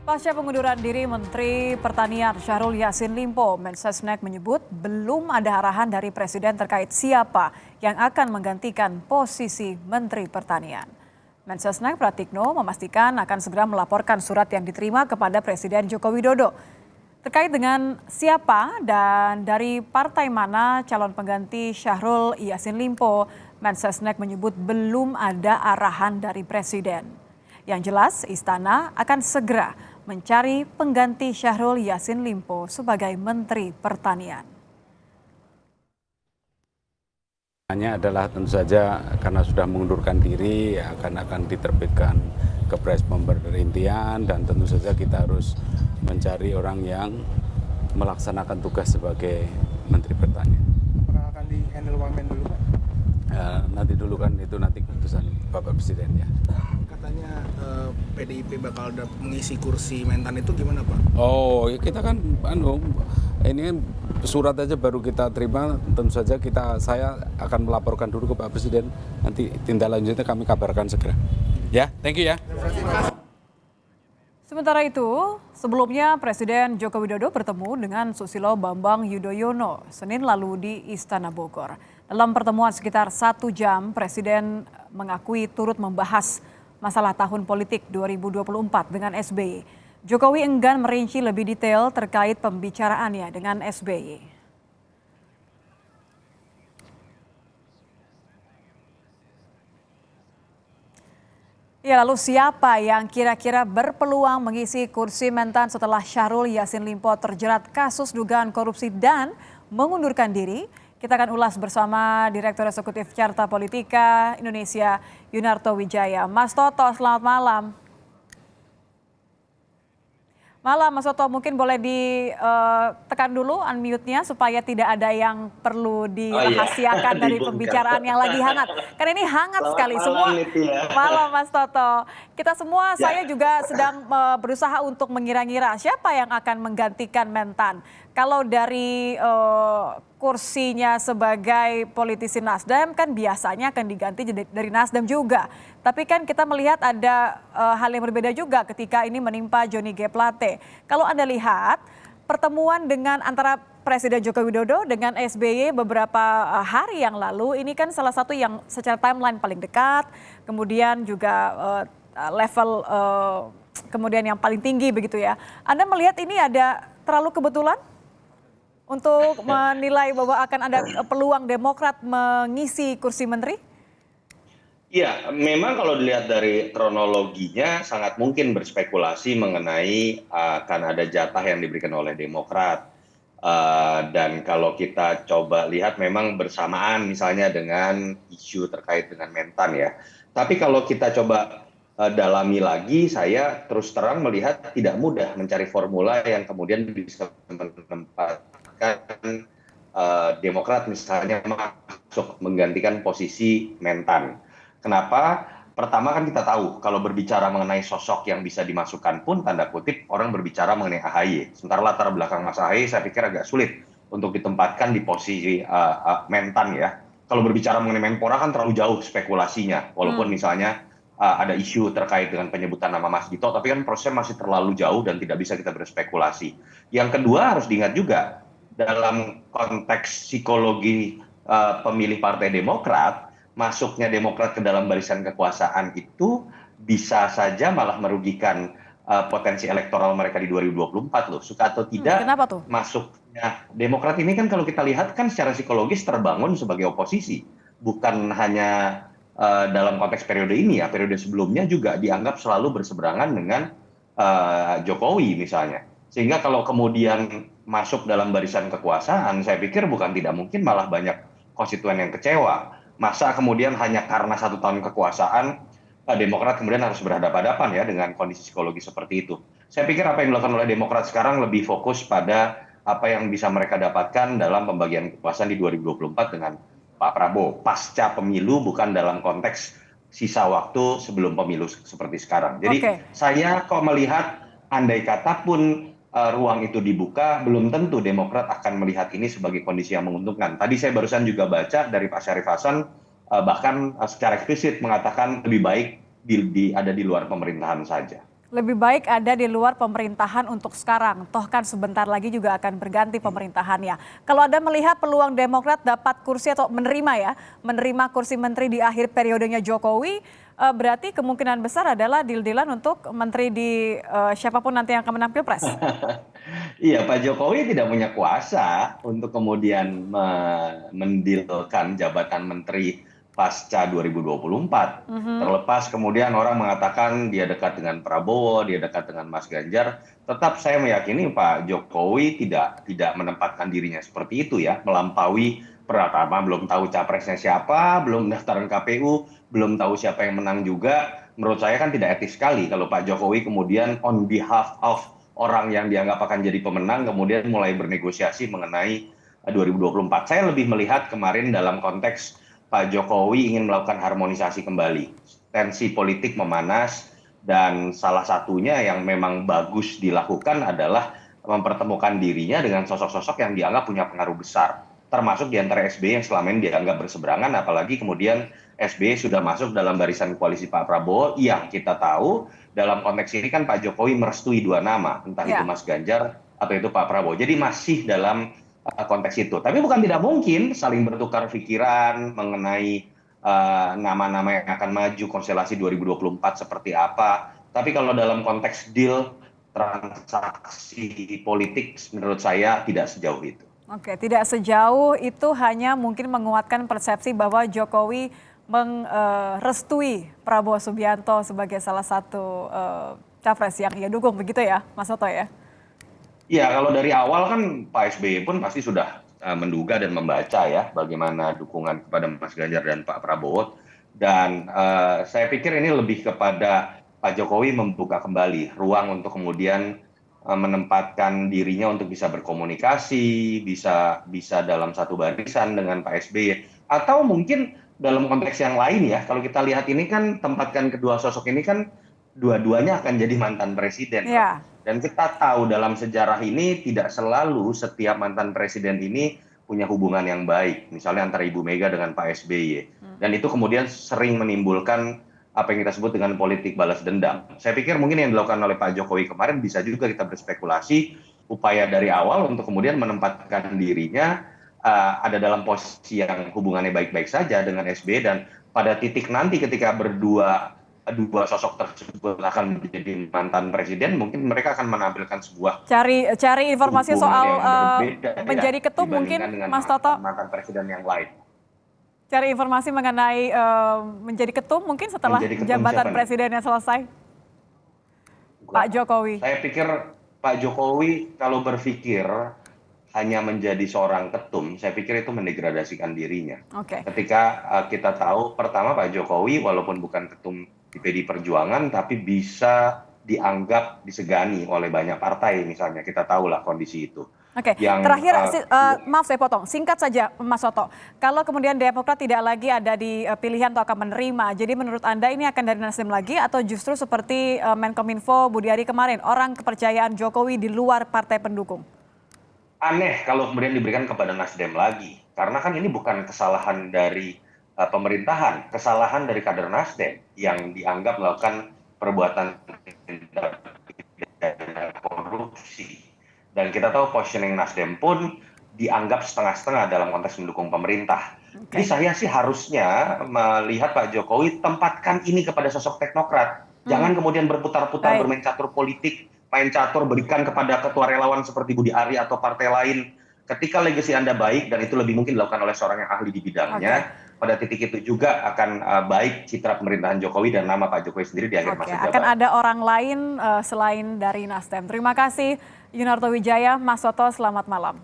Pasca pengunduran diri Menteri Pertanian Syahrul Yassin Limpo, Mensesnek menyebut belum ada arahan dari Presiden terkait siapa yang akan menggantikan posisi Menteri Pertanian. Mensesnek Pratikno memastikan akan segera melaporkan surat yang diterima kepada Presiden Joko Widodo. Terkait dengan siapa dan dari partai mana calon pengganti Syahrul Yassin Limpo, Mensesnek menyebut belum ada arahan dari Presiden. Yang jelas, Istana akan segera mencari pengganti Syahrul Yassin Limpo sebagai Menteri Pertanian. Hanya adalah tentu saja karena sudah mengundurkan diri akan diterbitkan Kepres Pemberhentian dan tentu saja kita harus mencari orang yang melaksanakan tugas sebagai Menteri Pertanian. Apakah akan di handle Wamen dulu Pak? Nanti dulu kan itu nanti keputusan Bapak Presiden ya. Katanya PDIP bakal mengisi kursi Mentan itu gimana Pak? Oh ya kita kan ini kan surat aja baru kita terima, tentu saja saya akan melaporkan dulu ke Pak Presiden, nanti tindak lanjutnya kami kabarkan segera. Ya, thank you ya. Sementara itu, sebelumnya Presiden Joko Widodo bertemu dengan Susilo Bambang Yudhoyono Senin lalu di Istana Bogor. Dalam pertemuan sekitar 1 jam, Presiden mengakui turut membahas masalah tahun politik 2024 dengan SBY. Jokowi enggan merinci lebih detail terkait pembicaraannya dengan SBY. Ya, lalu siapa yang kira-kira berpeluang mengisi kursi Mentan setelah Syahrul Yassin Limpo terjerat kasus dugaan korupsi dan mengundurkan diri? Kita akan ulas bersama Direktur Eksekutif Carta Politika Indonesia, Yunarto Wijaya. Mas Toto, selamat malam. Malam Mas Toto, mungkin boleh ditekan dulu unmute-nya supaya tidak ada yang perlu dirahasiakan dari pembicaraan yang lagi hangat. Karena ini hangat sekali semua. Malam Mas Toto. Kita semua, saya juga sedang berusaha untuk mengira-ngira siapa yang akan menggantikan Mentan. Kalau dari kursinya sebagai politisi Nasdem kan biasanya akan diganti dari Nasdem juga. Tapi kan kita melihat ada hal yang berbeda juga ketika ini menimpa Johnny G. Plate. Kalau Anda lihat pertemuan dengan antara Presiden Joko Widodo dengan SBY beberapa hari yang lalu, ini kan salah satu yang secara timeline paling dekat, kemudian juga level kemudian yang paling tinggi begitu ya. Anda melihat ini ada terlalu kebetulan untuk menilai bahwa akan ada peluang Demokrat mengisi kursi menteri? Ya, memang kalau dilihat dari kronologinya sangat mungkin berspekulasi mengenai akan ada jatah yang diberikan oleh Demokrat. Dan kalau kita coba lihat memang bersamaan misalnya dengan isu terkait dengan Mentan ya. Tapi kalau kita coba dalami lagi, saya terus terang melihat tidak mudah mencari formula yang kemudian bisa menempatkan Demokrat misalnya masuk menggantikan posisi Mentan. Kenapa? Pertama kan kita tahu kalau berbicara mengenai sosok yang bisa dimasukkan pun tanda kutip orang berbicara mengenai AHY. Sementara latar belakang Mas AHY saya pikir agak sulit untuk ditempatkan di posisi Mentan ya. Kalau berbicara mengenai Menpora kan terlalu jauh spekulasinya. Walaupun misalnya ada isu terkait dengan penyebutan nama Mas Dito, tapi kan prosesnya masih terlalu jauh dan tidak bisa kita berspekulasi. Yang kedua harus diingat juga dalam konteks psikologi pemilih Partai Demokrat, masuknya Demokrat ke dalam barisan kekuasaan itu bisa saja malah merugikan potensi elektoral mereka di 2024 loh. Suka atau tidak, Kenapa tuh? masuknya Demokrat ini kan kalau kita lihat kan secara psikologis terbangun sebagai oposisi. Bukan hanya dalam konteks periode ini ya, periode sebelumnya juga dianggap selalu berseberangan dengan Jokowi misalnya. Sehingga kalau kemudian masuk dalam barisan kekuasaan, saya pikir bukan tidak mungkin malah banyak konstituen yang kecewa. Masa kemudian hanya karena 1 tahun kekuasaan, Demokrat kemudian harus berhadapan-hadapan ya dengan kondisi psikologi seperti itu. Saya pikir apa yang dilakukan oleh Demokrat sekarang lebih fokus pada apa yang bisa mereka dapatkan dalam pembagian kekuasaan di 2024 dengan Pak Prabowo. Pasca pemilu bukan dalam konteks sisa waktu sebelum pemilu seperti sekarang. Jadi saya kok melihat andai kata pun ruang itu dibuka, belum tentu Demokrat akan melihat ini sebagai kondisi yang menguntungkan. Tadi saya barusan juga baca dari Pak Syarif Hasan, bahkan secara eksplisit mengatakan lebih baik ada di luar pemerintahan saja. Lebih baik ada di luar pemerintahan untuk sekarang, toh kan sebentar lagi juga akan berganti pemerintahannya. Kalau Anda melihat peluang Demokrat dapat kursi atau menerima kursi menteri di akhir periodenya Jokowi, berarti kemungkinan besar adalah deal-dealan untuk menteri di siapapun nanti yang akan menang Pilpres. Iya, Pak Jokowi tidak punya kuasa untuk kemudian mendilkan jabatan menteri pasca 2024. Terlepas kemudian orang mengatakan dia dekat dengan Prabowo, dia dekat dengan Mas Ganjar, tetap saya meyakini Pak Jokowi tidak menempatkan dirinya seperti itu ya, melampaui pertama belum tahu capresnya siapa, belum daftaran KPU, belum tahu siapa yang menang juga. Menurut saya kan tidak etis sekali kalau Pak Jokowi kemudian on behalf of orang yang dianggap akan jadi pemenang kemudian mulai bernegosiasi mengenai 2024. Saya lebih melihat kemarin dalam konteks Pak Jokowi ingin melakukan harmonisasi kembali. Tensi politik memanas dan salah satunya yang memang bagus dilakukan adalah mempertemukan dirinya dengan sosok-sosok yang dianggap punya pengaruh besar. Termasuk di antara SBY yang selama ini dianggap berseberangan, apalagi kemudian SBY sudah masuk dalam barisan koalisi Pak Prabowo yang kita tahu dalam konteks ini kan Pak Jokowi merestui dua nama, entah itu Mas Ganjar atau itu Pak Prabowo. Jadi masih dalam konteks itu. Tapi bukan tidak mungkin saling bertukar pikiran mengenai nama-nama yang akan maju konstelasi 2024 seperti apa. Tapi kalau dalam konteks deal transaksi politik menurut saya tidak sejauh itu. Oke, tidak sejauh itu, hanya mungkin menguatkan persepsi bahwa Jokowi merestui Prabowo Subianto sebagai salah satu capres yang ia dukung, begitu ya Mas Soto ya? Iya, kalau dari awal kan Pak SBY pun pasti sudah menduga dan membaca ya bagaimana dukungan kepada Mas Ganjar dan Pak Prabowo. Dan saya pikir ini lebih kepada Pak Jokowi membuka kembali ruang untuk kemudian menempatkan dirinya untuk bisa berkomunikasi, bisa dalam satu barisan dengan Pak SBY. Atau mungkin dalam konteks yang lain ya, kalau kita lihat ini kan tempatkan kedua sosok ini kan dua-duanya akan jadi mantan presiden. Yeah. Dan kita tahu dalam sejarah ini tidak selalu setiap mantan presiden ini punya hubungan yang baik. Misalnya antara Ibu Mega dengan Pak SBY. Dan itu kemudian sering menimbulkan apa yang kita sebut dengan politik balas dendam. Saya pikir mungkin yang dilakukan oleh Pak Jokowi kemarin bisa juga kita berspekulasi upaya dari awal untuk kemudian menempatkan dirinya ada dalam posisi yang hubungannya baik-baik saja dengan SBY, dan pada titik nanti ketika dua sosok tersebut akan menjadi mantan presiden, mungkin mereka akan menampilkan sebuah cari informasi soal menjadi ketum mungkin Mas Toto, mantan presiden yang lain. Cari informasi mengenai menjadi ketum mungkin setelah jabatan presidennya selesai. Pak Jokowi. Saya pikir Pak Jokowi kalau berpikir hanya menjadi seorang ketum, saya pikir itu mendegradasikan dirinya. Ketika kita tahu pertama Pak Jokowi walaupun bukan ketum di PD Perjuangan tapi bisa dianggap disegani oleh banyak partai, misalnya kita tahulah kondisi itu. Oke, terakhir maaf saya potong, singkat saja Mas Soto. Kalau kemudian Demokrat tidak lagi ada di pilihan atau akan menerima, jadi menurut Anda ini akan dari Nasdem lagi atau justru seperti Menkominfo Budi Ari kemarin, orang kepercayaan Jokowi di luar partai pendukung? Aneh kalau kemudian diberikan kepada Nasdem lagi, karena kan ini bukan kesalahan dari pemerintahan, kesalahan dari kader Nasdem yang dianggap melakukan perbuatan korupsi. Dan kita tahu positioning Nasdem pun dianggap setengah-setengah dalam konteks mendukung pemerintah. Jadi saya sih harusnya melihat Pak Jokowi tempatkan ini kepada sosok teknokrat. Jangan kemudian berputar-putar bermain catur politik, main catur berikan kepada ketua relawan seperti Budi Ari atau partai lain. Ketika legasi Anda baik dan itu lebih mungkin dilakukan oleh seorang yang ahli di bidangnya, pada titik itu juga akan baik citra pemerintahan Jokowi dan nama Pak Jokowi sendiri di akhir masa jabatan. Akan ada orang lain selain dari Nasdem. Terima kasih Yunarto Wijaya, Mas Soto, selamat malam.